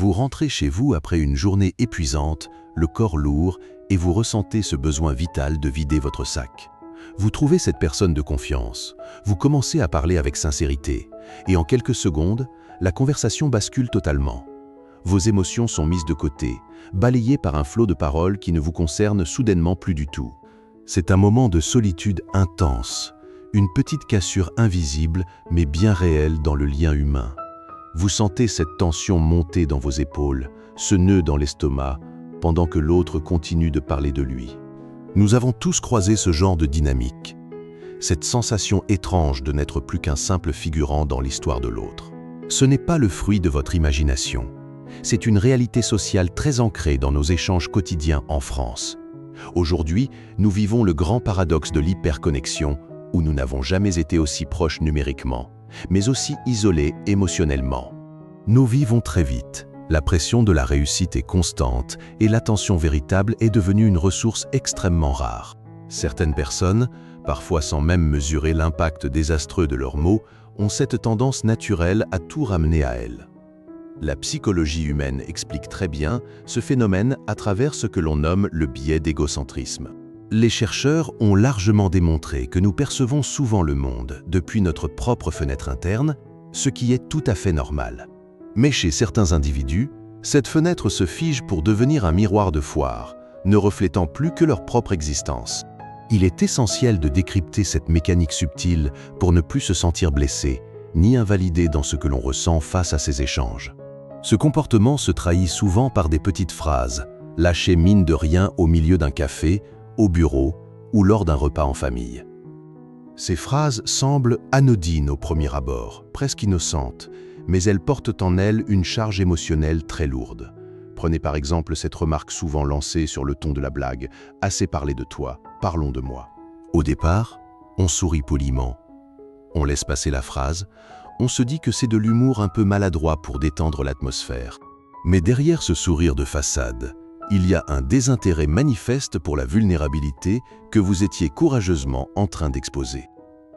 Vous rentrez chez vous après une journée épuisante, le corps lourd, et vous ressentez ce besoin vital de vider votre sac. Vous trouvez cette personne de confiance, vous commencez à parler avec sincérité, et en quelques secondes, la conversation bascule totalement. Vos émotions sont mises de côté, balayées par un flot de paroles qui ne vous concerne soudainement plus du tout. C'est un moment de solitude intense, une petite cassure invisible mais bien réelle dans le lien humain. Vous sentez cette tension monter dans vos épaules, ce nœud dans l'estomac, pendant que l'autre continue de parler de lui. Nous avons tous croisé ce genre de dynamique, cette sensation étrange de n'être plus qu'un simple figurant dans l'histoire de l'autre. Ce n'est pas le fruit de votre imagination, c'est une réalité sociale très ancrée dans nos échanges quotidiens en France. Aujourd'hui, nous vivons le grand paradoxe de l'hyperconnexion, où nous n'avons jamais été aussi proches numériquement, mais aussi isolés émotionnellement. Nos vies vont très vite, la pression de la réussite est constante et l'attention véritable est devenue une ressource extrêmement rare. Certaines personnes, parfois sans même mesurer l'impact désastreux de leurs mots, ont cette tendance naturelle à tout ramener à elles. La psychologie humaine explique très bien ce phénomène à travers ce que l'on nomme le biais d'égocentrisme. Les chercheurs ont largement démontré que nous percevons souvent le monde depuis notre propre fenêtre interne, ce qui est tout à fait normal. Mais chez certains individus, cette fenêtre se fige pour devenir un miroir de foire, ne reflétant plus que leur propre existence. Il est essentiel de décrypter cette mécanique subtile pour ne plus se sentir blessé, ni invalidé dans ce que l'on ressent face à ces échanges. Ce comportement se trahit souvent par des petites phrases, lâchées mine de rien au milieu d'un café, au bureau ou lors d'un repas en famille. Ces phrases semblent anodines au premier abord, presque innocentes, mais elles portent en elles une charge émotionnelle très lourde. Prenez par exemple cette remarque souvent lancée sur le ton de la blague « Assez parlé de toi, parlons de moi ». Au départ, on sourit poliment. On laisse passer la phrase, on se dit que c'est de l'humour un peu maladroit pour détendre l'atmosphère. Mais derrière ce sourire de façade, il y a un désintérêt manifeste pour la vulnérabilité que vous étiez courageusement en train d'exposer.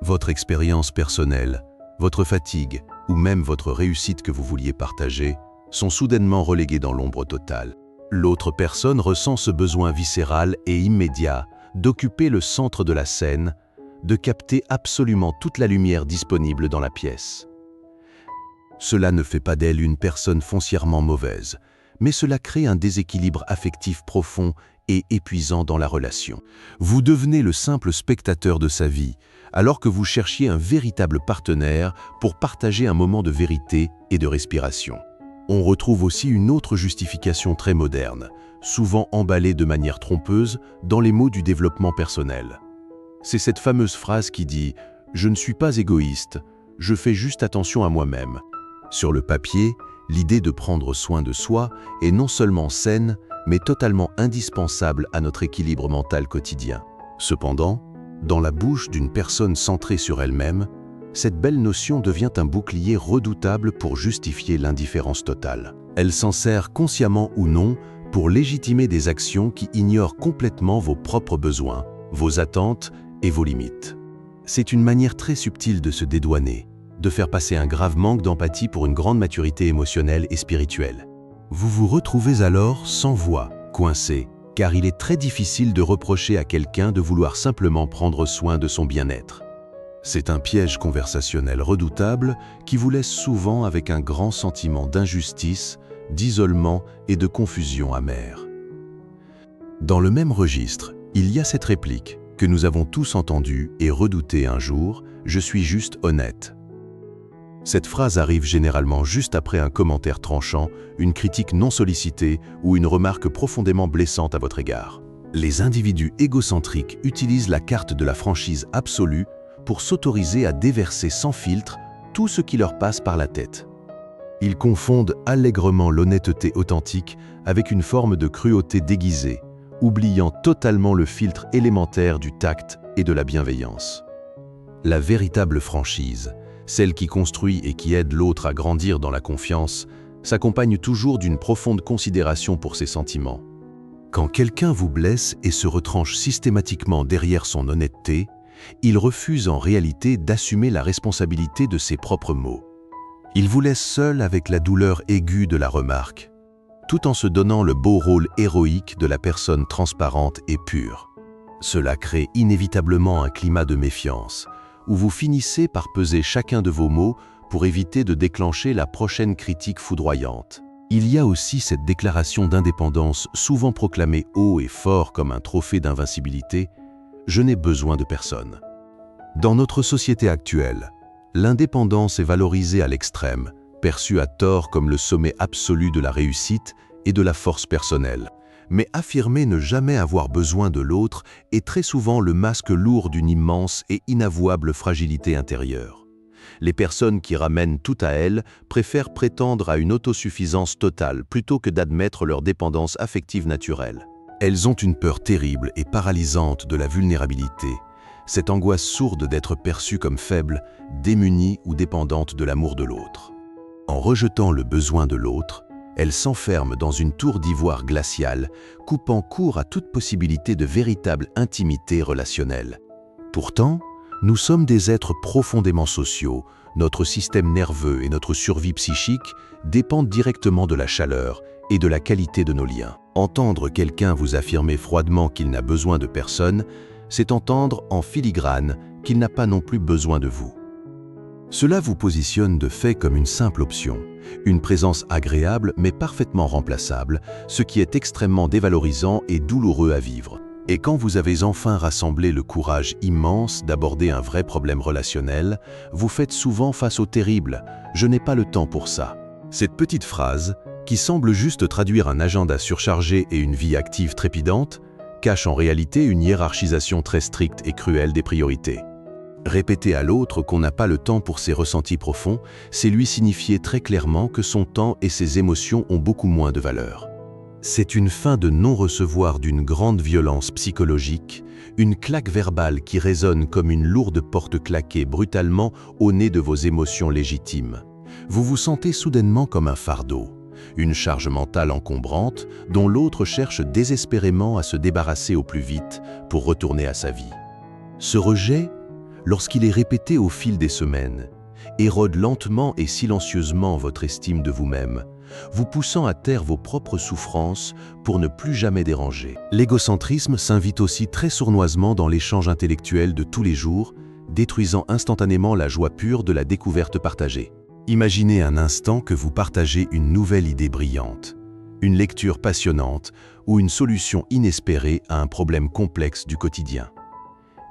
Votre expérience personnelle, votre fatigue ou même votre réussite que vous vouliez partager sont soudainement reléguées dans l'ombre totale. L'autre personne ressent ce besoin viscéral et immédiat d'occuper le centre de la scène, de capter absolument toute la lumière disponible dans la pièce. Cela ne fait pas d'elle une personne foncièrement mauvaise, mais cela crée un déséquilibre affectif profond et épuisant dans la relation. Vous devenez le simple spectateur de sa vie, alors que vous cherchiez un véritable partenaire pour partager un moment de vérité et de respiration. On retrouve aussi une autre justification très moderne, souvent emballée de manière trompeuse dans les mots du développement personnel. C'est cette fameuse phrase qui dit « Je ne suis pas égoïste, je fais juste attention à moi-même ». Sur le papier, l'idée de prendre soin de soi est non seulement saine, mais totalement indispensable à notre équilibre mental quotidien. Cependant, dans la bouche d'une personne centrée sur elle-même, cette belle notion devient un bouclier redoutable pour justifier l'indifférence totale. Elle s'en sert consciemment ou non pour légitimer des actions qui ignorent complètement vos propres besoins, vos attentes et vos limites. C'est une manière très subtile de se dédouaner, de faire passer un grave manque d'empathie pour une grande maturité émotionnelle et spirituelle. Vous vous retrouvez alors sans voix, coincé, car il est très difficile de reprocher à quelqu'un de vouloir simplement prendre soin de son bien-être. C'est un piège conversationnel redoutable qui vous laisse souvent avec un grand sentiment d'injustice, d'isolement et de confusion amère. Dans le même registre, il y a cette réplique que nous avons tous entendue et redoutée un jour « Je suis juste honnête ». Cette phrase arrive généralement juste après un commentaire tranchant, une critique non sollicitée ou une remarque profondément blessante à votre égard. Les individus égocentriques utilisent la carte de la franchise absolue pour s'autoriser à déverser sans filtre tout ce qui leur passe par la tête. Ils confondent allègrement l'honnêteté authentique avec une forme de cruauté déguisée, oubliant totalement le filtre élémentaire du tact et de la bienveillance. La véritable franchise, celle qui construit et qui aide l'autre à grandir dans la confiance, s'accompagne toujours d'une profonde considération pour ses sentiments. Quand quelqu'un vous blesse et se retranche systématiquement derrière son honnêteté, il refuse en réalité d'assumer la responsabilité de ses propres mots. Il vous laisse seul avec la douleur aiguë de la remarque, tout en se donnant le beau rôle héroïque de la personne transparente et pure. Cela crée inévitablement un climat de méfiance, où vous finissez par peser chacun de vos mots pour éviter de déclencher la prochaine critique foudroyante. Il y a aussi cette déclaration d'indépendance souvent proclamée haut et fort comme un trophée d'invincibilité « Je n'ai besoin de personne ». Dans notre société actuelle, l'indépendance est valorisée à l'extrême, perçue à tort comme le sommet absolu de la réussite et de la force personnelle. Mais affirmer ne jamais avoir besoin de l'autre est très souvent le masque lourd d'une immense et inavouable fragilité intérieure. Les personnes qui ramènent tout à elles préfèrent prétendre à une autosuffisance totale plutôt que d'admettre leur dépendance affective naturelle. Elles ont une peur terrible et paralysante de la vulnérabilité, cette angoisse sourde d'être perçue comme faible, démunie ou dépendante de l'amour de l'autre. En rejetant le besoin de l'autre, elles s'enferment dans une tour d'ivoire glaciale, coupant court à toute possibilité de véritable intimité relationnelle. Pourtant, nous sommes des êtres profondément sociaux, notre système nerveux et notre survie psychique dépendent directement de la chaleur et de la qualité de nos liens. Entendre quelqu'un vous affirmer froidement qu'il n'a besoin de personne, c'est entendre en filigrane qu'il n'a pas non plus besoin de vous. Cela vous positionne de fait comme une simple option, une présence agréable mais parfaitement remplaçable, ce qui est extrêmement dévalorisant et douloureux à vivre. Et quand vous avez enfin rassemblé le courage immense d'aborder un vrai problème relationnel, vous faites souvent face au terrible « je n'ai pas le temps pour ça ». Cette petite phrase, qui semble juste traduire un agenda surchargé et une vie active trépidante, cache en réalité une hiérarchisation très stricte et cruelle des priorités. Répéter à l'autre qu'on n'a pas le temps pour ses ressentis profonds, c'est lui signifier très clairement que son temps et ses émotions ont beaucoup moins de valeur. C'est une fin de non-recevoir d'une grande violence psychologique, une claque verbale qui résonne comme une lourde porte claquée brutalement au nez de vos émotions légitimes. Vous vous sentez soudainement comme un fardeau, une charge mentale encombrante dont l'autre cherche désespérément à se débarrasser au plus vite pour retourner à sa vie. Ce rejet, lorsqu'il est répété au fil des semaines, érode lentement et silencieusement votre estime de vous-même, vous poussant à taire vos propres souffrances pour ne plus jamais déranger. L'égocentrisme s'invite aussi très sournoisement dans l'échange intellectuel de tous les jours, détruisant instantanément la joie pure de la découverte partagée. Imaginez un instant que vous partagez une nouvelle idée brillante, une lecture passionnante ou une solution inespérée à un problème complexe du quotidien.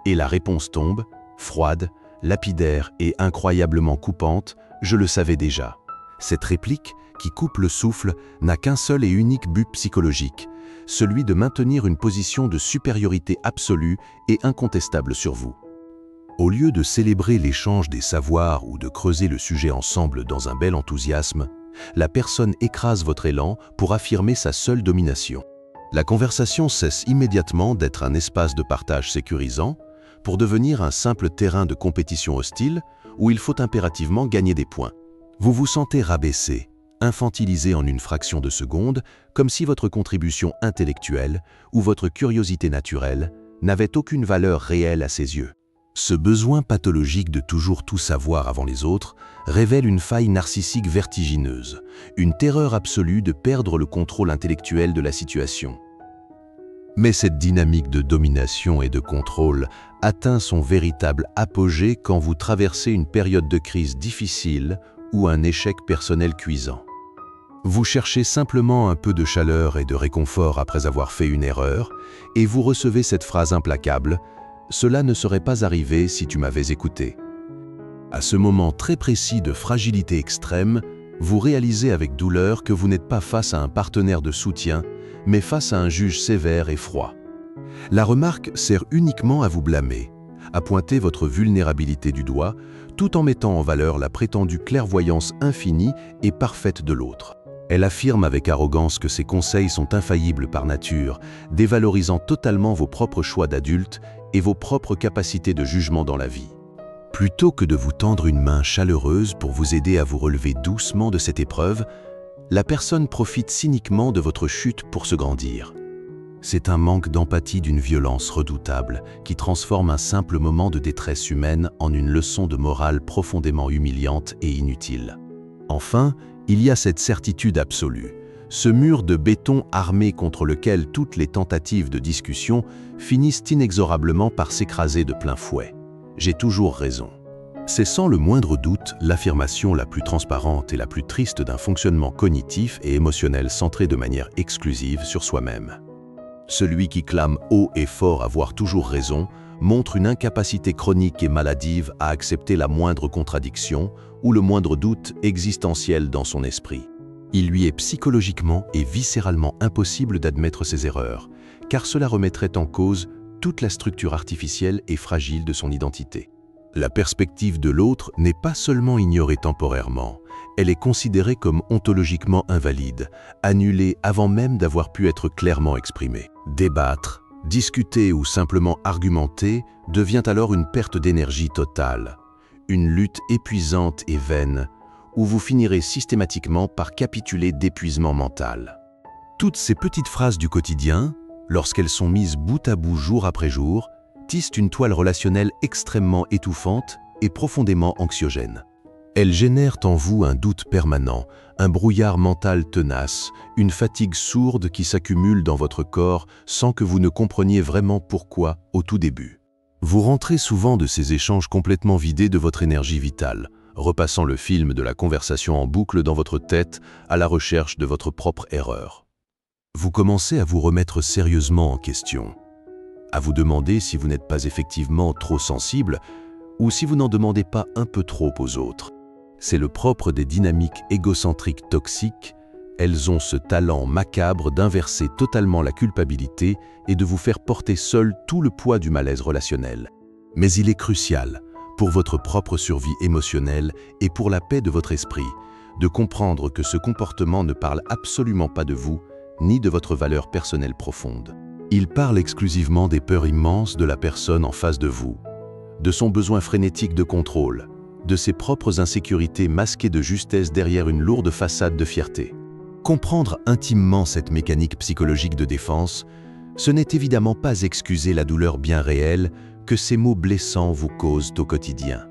Et la réponse tombe, froide, lapidaire et incroyablement coupante, je le savais déjà. Cette réplique, qui coupe le souffle, n'a qu'un seul et unique but psychologique, celui de maintenir une position de supériorité absolue et incontestable sur vous. Au lieu de célébrer l'échange des savoirs ou de creuser le sujet ensemble dans un bel enthousiasme, la personne écrase votre élan pour affirmer sa seule domination. La conversation cesse immédiatement d'être un espace de partage sécurisant pour devenir un simple terrain de compétition hostile où il faut impérativement gagner des points. Vous vous sentez rabaissé, infantilisé en une fraction de seconde, comme si votre contribution intellectuelle ou votre curiosité naturelle n'avait aucune valeur réelle à ses yeux. Ce besoin pathologique de toujours tout savoir avant les autres révèle une faille narcissique vertigineuse, une terreur absolue de perdre le contrôle intellectuel de la situation. Mais cette dynamique de domination et de contrôle atteint son véritable apogée quand vous traversez une période de crise difficile ou un échec personnel cuisant. Vous cherchez simplement un peu de chaleur et de réconfort après avoir fait une erreur, et vous recevez cette phrase implacable « Cela ne serait pas arrivé si tu m'avais écouté ». À ce moment très précis de fragilité extrême, vous réalisez avec douleur que vous n'êtes pas face à un partenaire de soutien, mais face à un juge sévère et froid. La remarque sert uniquement à vous blâmer, à pointer votre vulnérabilité du doigt, tout en mettant en valeur la prétendue clairvoyance infinie et parfaite de l'autre. Elle affirme avec arrogance que ses conseils sont infaillibles par nature, dévalorisant totalement vos propres choix d'adulte et vos propres capacités de jugement dans la vie. Plutôt que de vous tendre une main chaleureuse pour vous aider à vous relever doucement de cette épreuve, la personne profite cyniquement de votre chute pour se grandir. C'est un manque d'empathie d'une violence redoutable qui transforme un simple moment de détresse humaine en une leçon de morale profondément humiliante et inutile. Enfin, il y a cette certitude absolue. Ce mur de béton armé contre lequel toutes les tentatives de discussion finissent inexorablement par s'écraser de plein fouet. J'ai toujours raison. C'est sans le moindre doute l'affirmation la plus transparente et la plus triste d'un fonctionnement cognitif et émotionnel centré de manière exclusive sur soi-même. Celui qui clame haut et fort avoir toujours raison montre une incapacité chronique et maladive à accepter la moindre contradiction ou le moindre doute existentiel dans son esprit. Il lui est psychologiquement et viscéralement impossible d'admettre ses erreurs, car cela remettrait en cause toute la structure artificielle et fragile de son identité. La perspective de l'autre n'est pas seulement ignorée temporairement, elle est considérée comme ontologiquement invalide, annulée avant même d'avoir pu être clairement exprimée. Débattre, discuter ou simplement argumenter devient alors une perte d'énergie totale, une lutte épuisante et vaine, où vous finirez systématiquement par capituler d'épuisement mental. Toutes ces petites phrases du quotidien, lorsqu'elles sont mises bout à bout jour après jour, tissent une toile relationnelle extrêmement étouffante et profondément anxiogène. Elles génèrent en vous un doute permanent, un brouillard mental tenace, une fatigue sourde qui s'accumule dans votre corps sans que vous ne compreniez vraiment pourquoi au tout début. Vous rentrez souvent de ces échanges complètement vidés de votre énergie vitale, repassant le film de la conversation en boucle dans votre tête à la recherche de votre propre erreur. Vous commencez à vous remettre sérieusement en question, à vous demander si vous n'êtes pas effectivement trop sensible ou si vous n'en demandez pas un peu trop aux autres. C'est le propre des dynamiques égocentriques toxiques. Elles ont ce talent macabre d'inverser totalement la culpabilité et de vous faire porter seul tout le poids du malaise relationnel. Mais il est crucial, pour votre propre survie émotionnelle et pour la paix de votre esprit, de comprendre que ce comportement ne parle absolument pas de vous, ni de votre valeur personnelle profonde. Il parle exclusivement des peurs immenses de la personne en face de vous, de son besoin frénétique de contrôle, de ses propres insécurités masquées de justesse derrière une lourde façade de fierté. Comprendre intimement cette mécanique psychologique de défense, ce n'est évidemment pas excuser la douleur bien réelle que ces mots blessants vous causent au quotidien.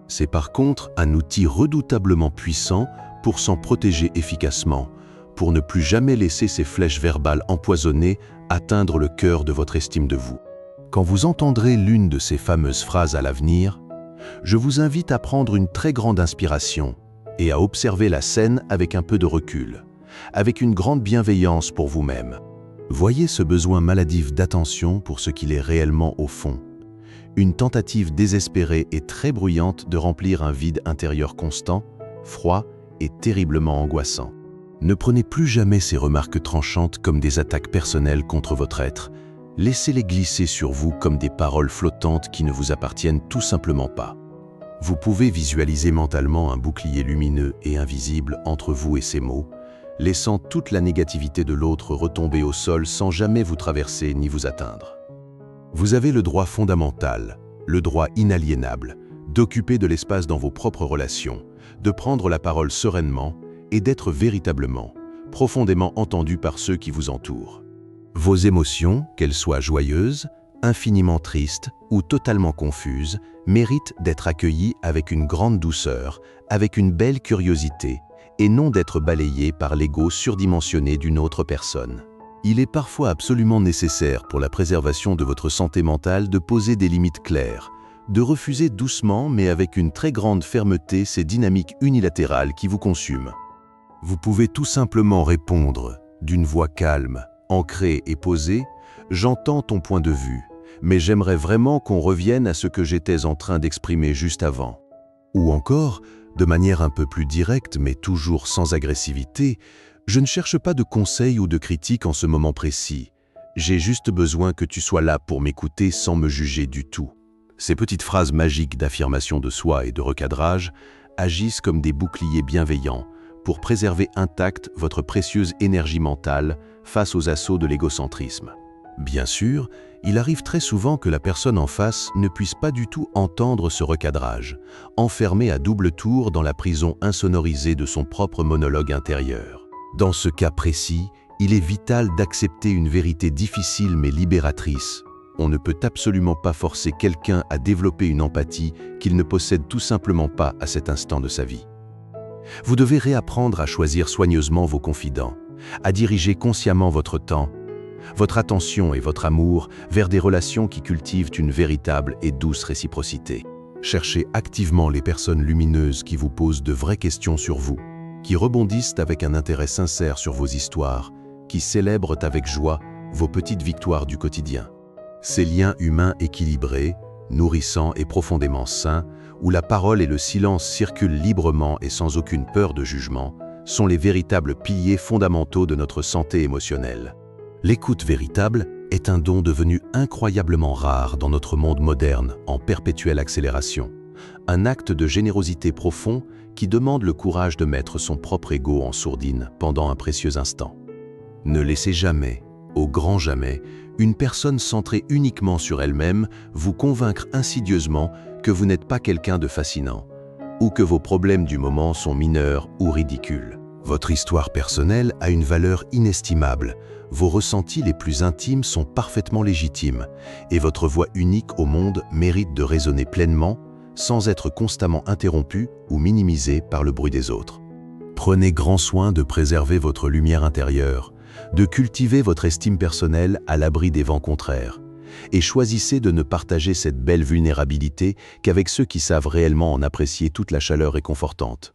C'est par contre un outil redoutablement puissant pour s'en protéger efficacement, pour ne plus jamais laisser ces flèches verbales empoisonnées atteindre le cœur de votre estime de vous. Quand vous entendrez l'une de ces fameuses phrases à l'avenir, je vous invite à prendre une très grande inspiration et à observer la scène avec un peu de recul, avec une grande bienveillance pour vous-même. Voyez ce besoin maladif d'attention pour ce qu'il est réellement au fond, une tentative désespérée et très bruyante de remplir un vide intérieur constant, froid et terriblement angoissant. Ne prenez plus jamais ces remarques tranchantes comme des attaques personnelles contre votre être. Laissez-les glisser sur vous comme des paroles flottantes qui ne vous appartiennent tout simplement pas. Vous pouvez visualiser mentalement un bouclier lumineux et invisible entre vous et ces mots, laissant toute la négativité de l'autre retomber au sol sans jamais vous traverser ni vous atteindre. Vous avez le droit fondamental, le droit inaliénable, d'occuper de l'espace dans vos propres relations, de prendre la parole sereinement et d'être véritablement, profondément entendu par ceux qui vous entourent. Vos émotions, qu'elles soient joyeuses, infiniment tristes ou totalement confuses, méritent d'être accueillies avec une grande douceur, avec une belle curiosité, et non d'être balayées par l'ego surdimensionné d'une autre personne. Il est parfois absolument nécessaire pour la préservation de votre santé mentale de poser des limites claires, de refuser doucement mais avec une très grande fermeté ces dynamiques unilatérales qui vous consument. Vous pouvez tout simplement répondre, d'une voix calme, ancrée et posée, « J'entends ton point de vue, mais j'aimerais vraiment qu'on revienne à ce que j'étais en train d'exprimer juste avant. » Ou encore, de manière un peu plus directe mais toujours sans agressivité, « Je ne cherche pas de conseils ou de critiques en ce moment précis. J'ai juste besoin que tu sois là pour m'écouter sans me juger du tout. » Ces petites phrases magiques d'affirmation de soi et de recadrage agissent comme des boucliers bienveillants pour préserver intacte votre précieuse énergie mentale face aux assauts de l'égocentrisme. Bien sûr, il arrive très souvent que la personne en face ne puisse pas du tout entendre ce recadrage, enfermée à double tour dans la prison insonorisée de son propre monologue intérieur. Dans ce cas précis, il est vital d'accepter une vérité difficile mais libératrice. On ne peut absolument pas forcer quelqu'un à développer une empathie qu'il ne possède tout simplement pas à cet instant de sa vie. Vous devez réapprendre à choisir soigneusement vos confidents, à diriger consciemment votre temps, votre attention et votre amour vers des relations qui cultivent une véritable et douce réciprocité. Cherchez activement les personnes lumineuses qui vous posent de vraies questions sur vous, qui rebondissent avec un intérêt sincère sur vos histoires, qui célèbrent avec joie vos petites victoires du quotidien. Ces liens humains équilibrés, nourrissants et profondément sains, où la parole et le silence circulent librement et sans aucune peur de jugement, sont les véritables piliers fondamentaux de notre santé émotionnelle. L'écoute véritable est un don devenu incroyablement rare dans notre monde moderne en perpétuelle accélération. Un acte de générosité profond qui demande le courage de mettre son propre ego en sourdine pendant un précieux instant. Ne laissez jamais, au grand jamais, une personne centrée uniquement sur elle-même vous convaincre insidieusement que vous n'êtes pas quelqu'un de fascinant, ou que vos problèmes du moment sont mineurs ou ridicules. Votre histoire personnelle a une valeur inestimable, vos ressentis les plus intimes sont parfaitement légitimes, et votre voix unique au monde mérite de résonner pleinement, sans être constamment interrompue ou minimisée par le bruit des autres. Prenez grand soin de préserver votre lumière intérieure, de cultiver votre estime personnelle à l'abri des vents contraires, et choisissez de ne partager cette belle vulnérabilité qu'avec ceux qui savent réellement en apprécier toute la chaleur réconfortante.